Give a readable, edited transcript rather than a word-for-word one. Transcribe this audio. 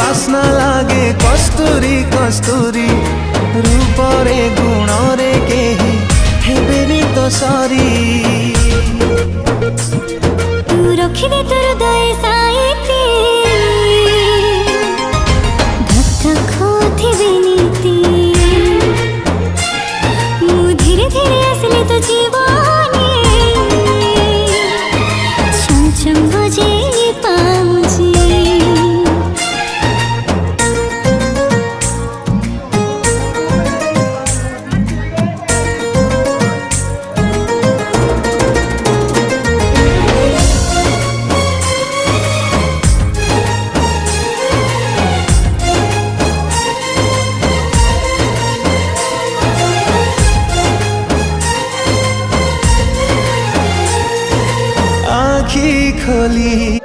बास्ना लागे कस्तूरी कस्तूरी रूपरे गुणरे केही हेबेनी तो सारी तू रखिदे तोर दय साइती धक होथिबे नीति मु धीरे धीरे आसले तो जीवनी छम छम बजे पाउजी आँखी खोली